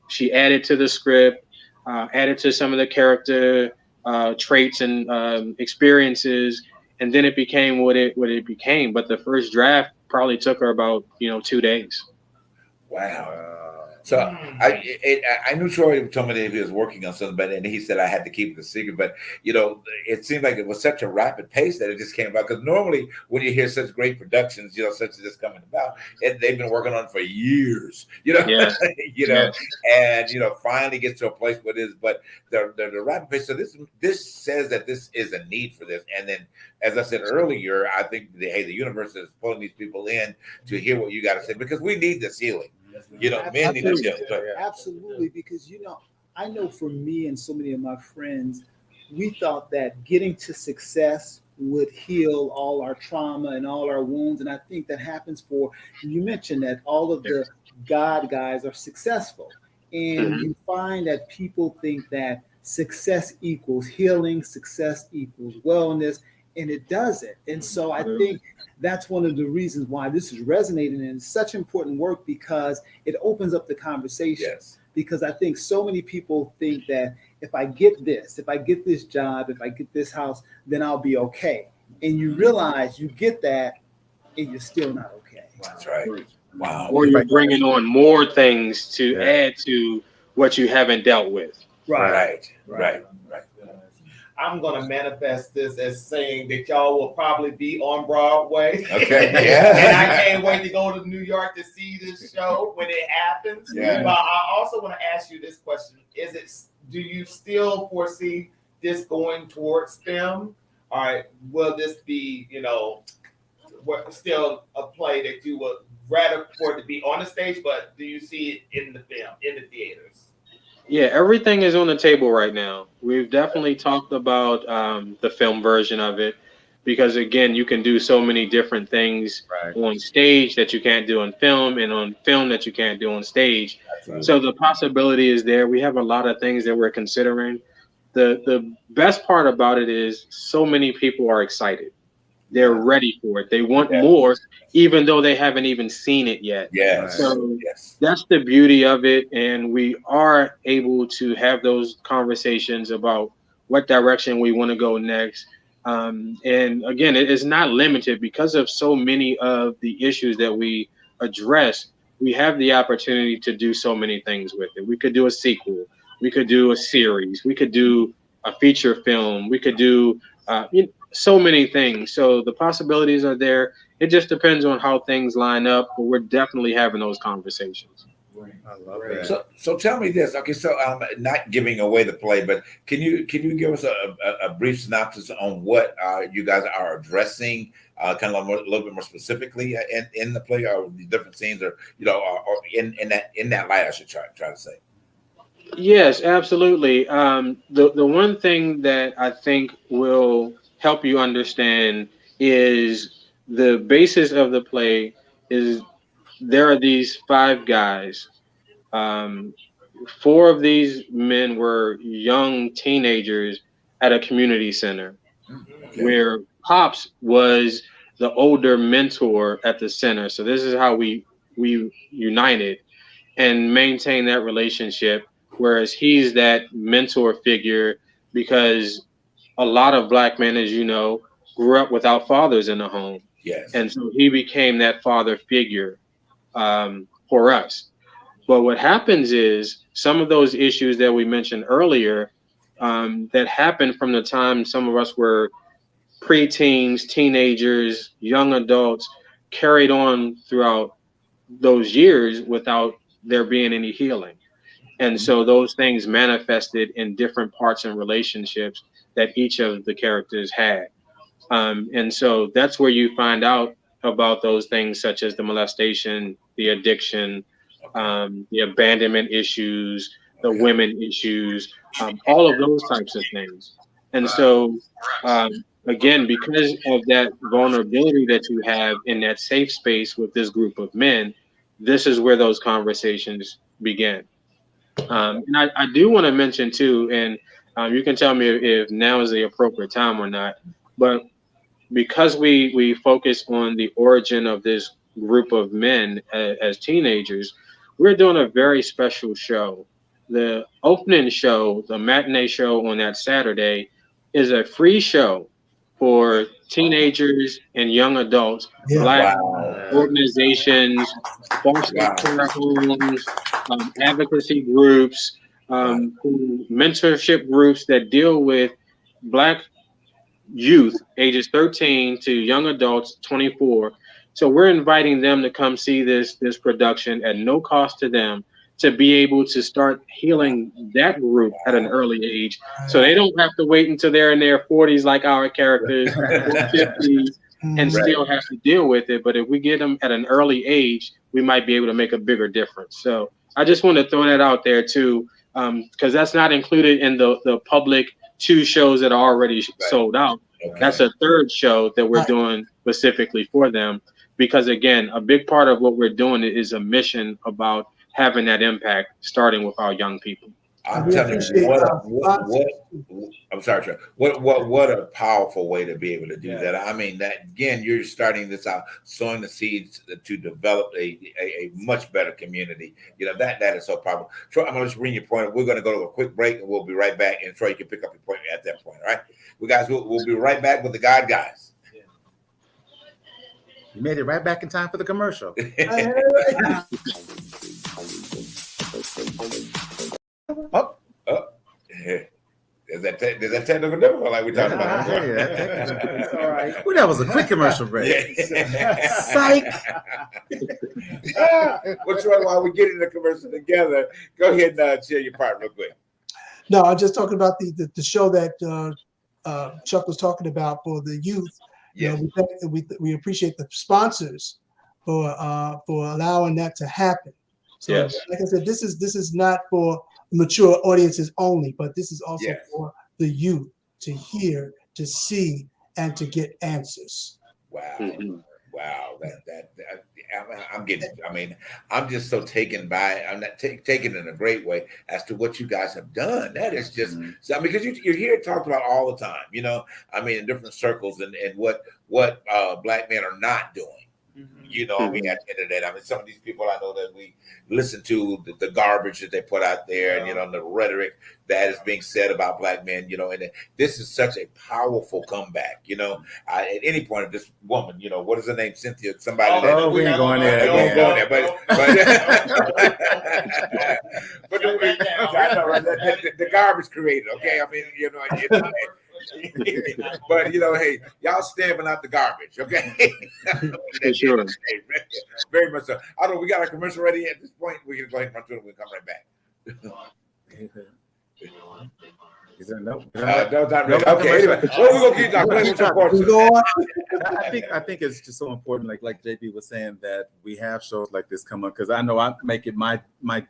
she added to the script, added to some of the character traits and experiences, and then it became what it became. But the first draft probably took her about 2 days.
Wow. So I knew Troy told me that he was working on something, but and he said I had to keep it a secret. But it seemed like it was such a rapid pace that it just came about. Because normally when you hear such great productions, such as this coming about, they've been working on it for years.
Yes.
And finally gets to a place where it is. But the rapid pace. So this says that this is a need for this. And then, as I said earlier, I think the universe is pulling these people in to hear what you got to say, because we need this healing. Men need to heal.
Absolutely, because I know for me and so many of my friends, we thought that getting to success would heal all our trauma and all our wounds, and I think that happens you mentioned that all of the God guys are successful, and you find that people think that success equals healing, success equals wellness, and it doesn't. And so I think that's one of the reasons why this is resonating, and it's such important work, because it opens up the conversation.
Yes.
Because I think so many people think that if I get this job, if I get this house, then I'll be okay. And you realize you get that and you're still not okay.
That's right. Wow.
Or you're bringing on more things to add to what you haven't dealt with.
Right.
I'm going to manifest this as saying that y'all will probably be on Broadway.
Okay, yeah.
And I can't wait to go to New York to see this show when it happens.
Yeah.
But I also want to ask you this question. Do you still foresee this going towards film? All right, will this be, still a play that you would rather for it to be on the stage, but do you see it in the film, in the theaters?
Yeah, everything is on the table right now. We've definitely talked about the film version of it, because again, you can do so many different things on stage that you can't do on film, and on film that you can't do on stage. So the possibility is there. We have a lot of things that we're considering. The best part about it is so many people are excited. They're ready for it. They want more, even though they haven't even seen it yet. So that's the beauty of it. And we are able to have those conversations about what direction we want to go next. And again, it is not limited because of so many of the issues that we address. We have the opportunity to do so many things with it. We could do a sequel. We could do a series. We could do a feature film. We could do so many things. So the possibilities are there. It just depends on how things line up, but we're definitely having those conversations.
I love that.
So tell me this. Okay, so not giving away the play, but can you give us a brief synopsis on what you guys are addressing, kind of a little bit more specifically in the play, or the different scenes, or or in that light, I should try to say.
Yes, absolutely. The one thing that I think will help you understand is the basis of the play is there are these 5 guys. 4 of these men were young teenagers at a community center, where Pops was the older mentor at the center. So this is how we united and maintained that relationship, whereas he's that mentor figure because a lot of black men, as you know, grew up without fathers in the home.
Yes.
And so he became that father figure for us. But what happens is some of those issues that we mentioned earlier that happened from the time some of us were preteens, teenagers, young adults, carried on throughout those years without there being any healing. And so those things manifested in different parts and relationships that each of the characters had. And so that's where you find out about those things such as the molestation, the addiction, the abandonment issues, the women issues, all of those types of things. And so, again, because of that vulnerability that you have in that safe space with this group of men, this is where those conversations begin. And I do want to mention too, and you can tell me if now is the appropriate time or not, but because we focus on the origin of this group of men as teenagers, we're doing a very special show. The opening show, the matinee show on that Saturday, is a free show for teenagers and young adults, Black organizations, foster care homes, advocacy groups, mentorship groups that deal with Black youth ages 13 to young adults 24. So we're inviting them to come see this production at no cost to them, to be able to start healing that group at an early age, so they don't have to wait until they're in their 40s like our characters or 50s and still have to deal with it. But if we get them at an early age, we might be able to make a bigger difference. So I just want to throw that out there too, because that's not included in the public 2 shows that are already sold out. Okay. That's a 3rd show that we're doing specifically for them, because again, a big part of what we're doing is a mission about having that impact, starting with our young people.
I'm telling you, I'm sorry, Trey. What a powerful way to be able to do that. I mean, that again, you're starting this out, sowing the seeds to develop a much better community. You know, that is so powerful. Troy, I'm going to just bring your point. We're going to go to a quick break, and we'll be right back. And Troy, you can pick up your point at that point. All right, we'll be right back with the God Guys.
You made it right back in time for the commercial.
There's that technical difficulty like we talked about.
That's all right. Well, that was a quick commercial break. Psych.
Well, Troy, while we're getting the commercial together, go ahead and share your part real quick.
No, I'm just talking about the show that Chuck was talking about for the youth.
Yes.
You know, we appreciate the sponsors for allowing that to happen. So,
yes.
Like I said, this is not for mature audiences only, but this is also for the youth to hear, to see, and to get answers.
Wow. Wow. I'm just so taken by, I'm not taken in a great way as to what you guys have done. That is just, because you hear it talked about all the time, you know, I mean, in different circles and what Black men are not doing. You know, I mean, at the end of the day, I mean, some of these people I know that we listen to the garbage that they put out there, and you know, the rhetoric that is being said about Black men, you know, and this is such a powerful comeback. You know, at any point of this woman, you know, what is her name, Cynthia? Somebody that
we ain't going there.
Going there, but the garbage created. Okay, I mean, you know. But you know, hey, y'all stamping out the garbage, okay?
Sure.
Very much so. I don't know. We got our commercial ready at this point. We can go ahead and run through it. We'll come right back.
Is there no?
No, not really. Okay. Anyway, we're gonna keep talking.
I think it's just so important. Like JP was saying, that we have shows like this come up, because I know I make it my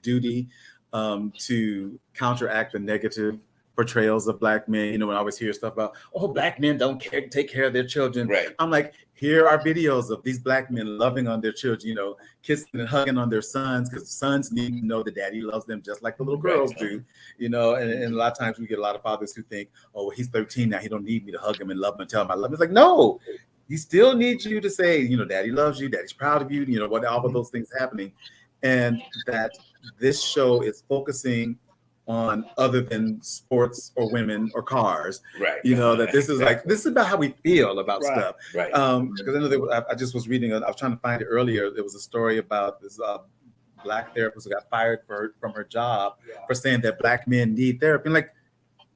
duty to counteract the negative portrayals of Black men. You know, when I always hear stuff about, Black men don't take care of their children.
Right.
I'm like, here are videos of these Black men loving on their children, you know, kissing and hugging on their sons, because sons need to know that daddy loves them just like the little girls do, you know. And a lot of times we get a lot of fathers who think, he's 13 now, he don't need me to hug him and love him and tell him I love him. It's like, no, he still needs you to say, you know, daddy loves you, daddy's proud of you, you know, what all of those things happening. And that this show is focusing on other than sports or women or cars.
Right.
You know, that this is about how we feel about stuff.
Right.
Because I know I just was reading, I was trying to find it earlier. There was a story about this Black therapist who got fired from her job for saying that Black men need therapy. And like,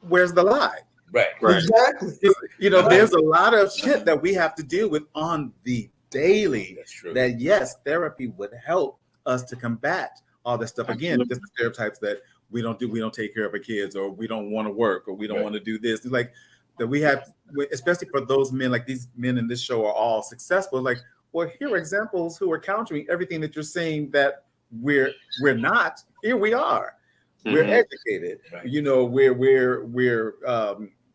where's the lie?
Right.
Exactly.
You know, there's a lot of shit that we have to deal with on the daily.
That's true.
That yes, therapy would help us to combat all that stuff. Again, just the stereotypes that we don't take care of our kids, or we don't want to work, or we don't want to do this. It's like that we have, especially for those men, like these men in this show are all successful. Like, well, here are examples who are countering everything that you're saying that we're not. Here we are. We're educated. Right. You know, we're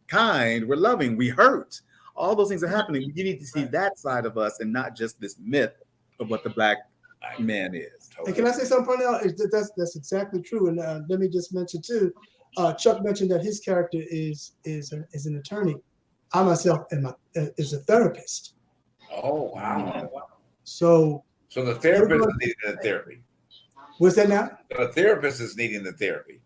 kind. We're loving. We hurt. All those things are happening. You need to see that side of us, and not just this myth of what the Black man is.
And can I say something now? That's exactly true. And let me just mention too. Chuck mentioned that his character is an attorney. I myself is a therapist.
Oh wow!
So
the therapist is needing the therapy.
What's that now?
The therapist is needing the therapy.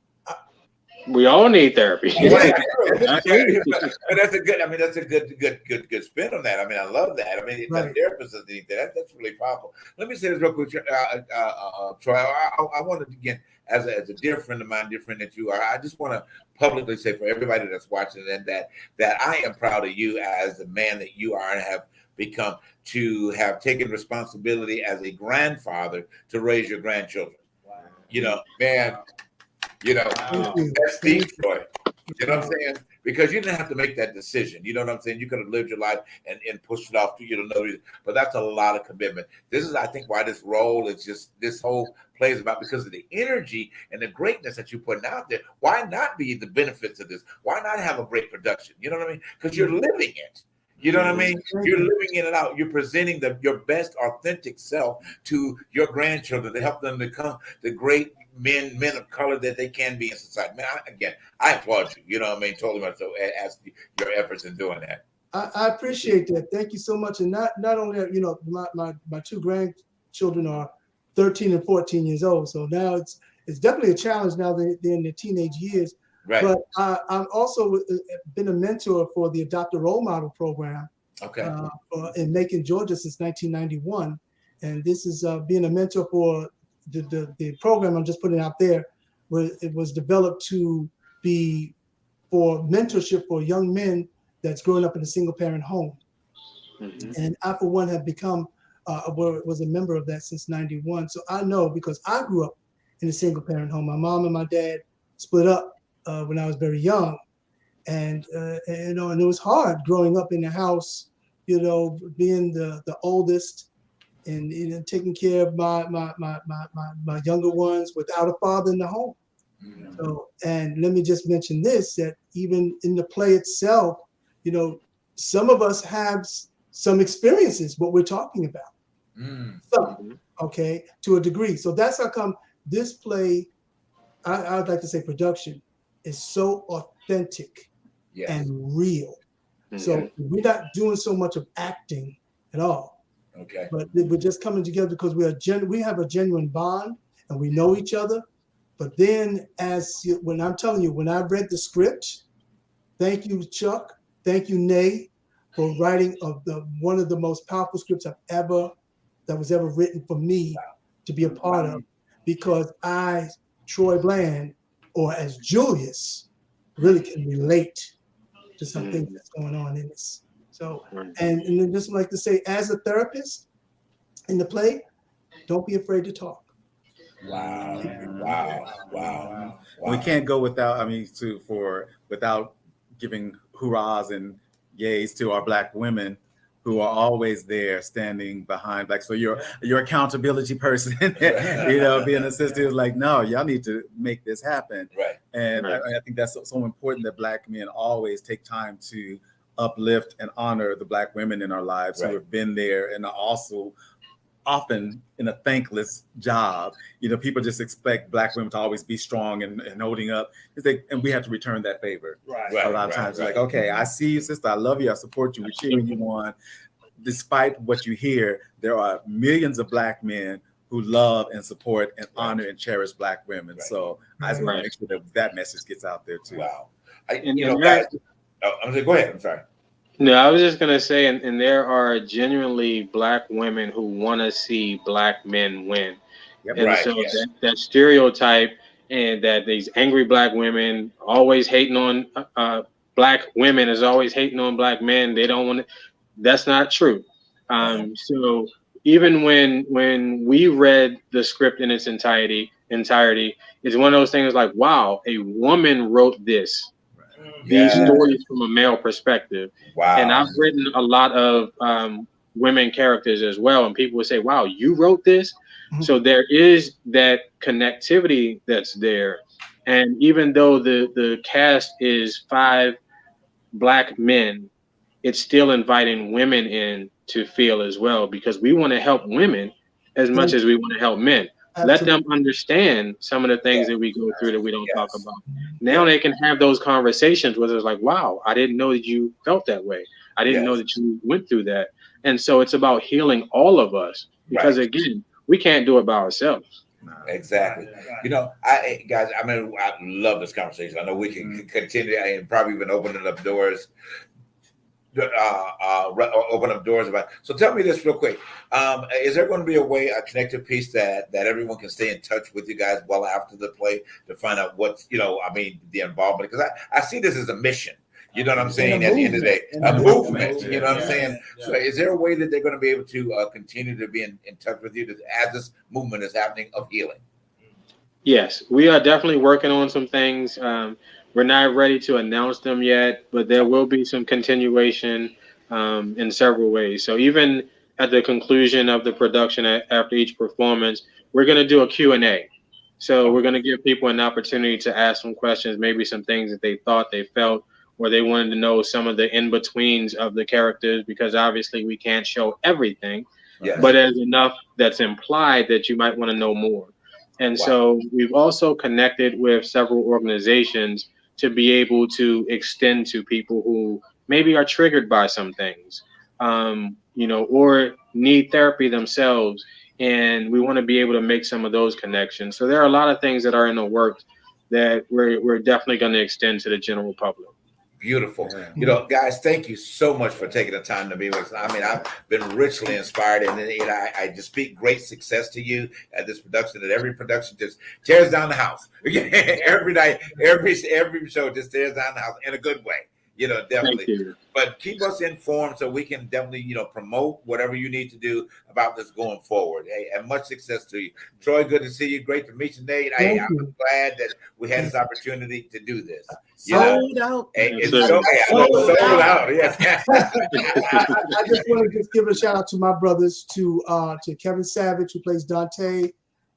We all need therapy.
But that's a good. I mean, that's a good spin on that. I mean, I love that. I mean, the therapist is needing that. That's really powerful. Let me say this real quick, Troy. I wanted to again, as a dear friend of mine, dear friend that you are, I just want to publicly say for everybody that's watching, and that I am proud of you as the man that you are and have become, to have taken responsibility as a grandfather to raise your grandchildren. Wow. You know, man. You know, that's deep, Troy. You know what I'm saying? Because you didn't have to make that decision. You know what I'm saying? You could have lived your life and pushed it off to you to know. But that's a lot of commitment. This is, I think, why this role is just, this whole play is about, because of the energy and the greatness that you're putting out there. Why not be the benefits of this? Why not have a great production? You know what I mean? Because you're living it. You know what I mean? You're living in and out. You're presenting your best authentic self to your grandchildren to help them become the great men of color that they can be in society. Man, I applaud you. You know what I mean? Totally much so, as your efforts in doing that.
I appreciate that. Thank you so much. And not only that, you know, my two grandchildren are 13 and 14 years old. So now it's definitely a challenge now they're in their teenage years. Right. But I've also been a mentor for the Adopt a Role Model program. Okay. In Macon, Georgia, since 1991, and this is being a mentor for the program I'm just putting out there. Where it was developed to be for mentorship for young men that's growing up in a single parent home. Mm-hmm. And I, for one, have become was a member of that since '91. So I know, because I grew up in a single parent home. My mom and my dad split up when I was very young, and you know, and it was hard growing up in the house, you know, being the oldest, and you know, taking care of my younger ones without a father in the home. Mm-hmm. So, and let me just mention this, that even in the play itself, you know, some of us have some experiences what we're talking about. Some, okay, to a degree. So that's how come this play, I'd like to say production, is so authentic and real. Mm-hmm. So we're not doing so much of acting at all. Okay. But we're just coming together because we have a genuine bond and we know each other. But then when I'm telling you, when I read the script, thank you, Chuck. Thank you, Nay, for writing one of the most powerful scripts that was ever written for me to be a part of, because Troy Bland, or as Julius, really can relate to some things that's going on in this. So, and then just like to say, as a therapist in the play, don't be afraid to talk.
Wow.
We can't go without, without giving hurrahs and yays to our Black women who are always there standing behind, like, so your accountability person, you know, being a sister is like, no, y'all need to make this happen. Right. And I think that's so important that Black men always take time to uplift and honor the Black women in our lives who have been there and are also often in a thankless job. You know, people just expect Black women to always be strong and holding up. And we have to return that favor. A lot of times, like, okay, I see you, sister. I love you. I support you. We're cheering you on. Despite what you hear, there are millions of Black men who love and support and honor and cherish Black women. So I just want to make sure that message gets out there too.
Wow. Guys, go ahead. I'm sorry.
No, I was just gonna say, and there are genuinely Black women who want to see Black men win, that stereotype and that these angry Black women always hating on Black women is always hating on Black men. They don't want to. That's not true. So even when we read the script in its entirety, it's one of those things like, wow, a woman wrote this. These stories from a male perspective.
Wow.
And I've written a lot of women characters as well. And people would say, wow, you wrote this? Mm-hmm. So there is that connectivity that's there. And even though the cast is 5 Black men, it's still inviting women in to feel as well, because we want to help women as much as we want to help men. Let them understand some of the things that we go through that we don't talk about. Now they can have those conversations where it's like, wow, I didn't know that you felt that way. I didn't know that you went through that. And so it's about healing all of us, because again, we can't do it by ourselves.
Exactly. I love this conversation. I know we can continue and probably even opening up doors. Open up doors about. So tell me this real quick. Is there going to be a connective piece that everyone can stay in touch with you guys well after the play to find out what's, the involvement? Because I see this as a mission. You know what I'm saying? At the end of the day, a movement. You know what I'm saying? So is there a way that they're going to be able to continue to be in touch with you as this movement is happening of healing?
Yes, we are definitely working on some things. We're not ready to announce them yet, but there will be some continuation in several ways. So even at the conclusion of the production, after each performance, we're going to do a Q&A. So we're going to give people an opportunity to ask some questions, maybe some things that they thought they felt, or they wanted to know some of the in-betweens of the characters, because obviously we can't show everything, but there's enough that's implied that you might want to know more. And so we've also connected with several organizations to be able to extend to people who maybe are triggered by some things, or need therapy themselves. And we want to be able to make some of those connections. So there are a lot of things that are in the works that we're definitely going to extend to the general public.
Beautiful. Guys, thank you so much for taking the time to be with us. I mean, I've been richly inspired, and I just speak great success to you at this production. That every production just tears down the house. Every night, every show just tears down the house in a good way. Definitely. But keep us informed so we can definitely, promote whatever you need to do about this going forward. Hey, and much success to you. Troy, good to see you. Great to meet you, Nate. I'm glad that we had this opportunity to do this.
Sold out.
It's sold out. Yes.
I just want to give a shout out to my brothers, to Kevin Savage, who plays Dante,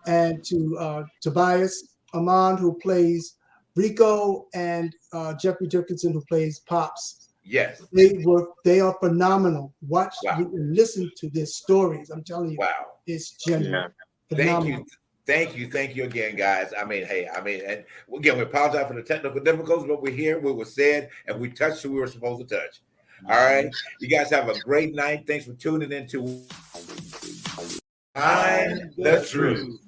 and to Tobias Amon, who plays Rico, and Jeffrey Dickinson, who plays Pops.
Yes.
They are phenomenal. Watch and listen to their stories. I'm telling you, it's genuine. Phenomenal.
Thank you again, guys. And again, we apologize for the technical difficulties, but we're here, we were said, and we touched who we were supposed to touch. All right. You guys have a great night. Thanks for tuning in to Find the Truth.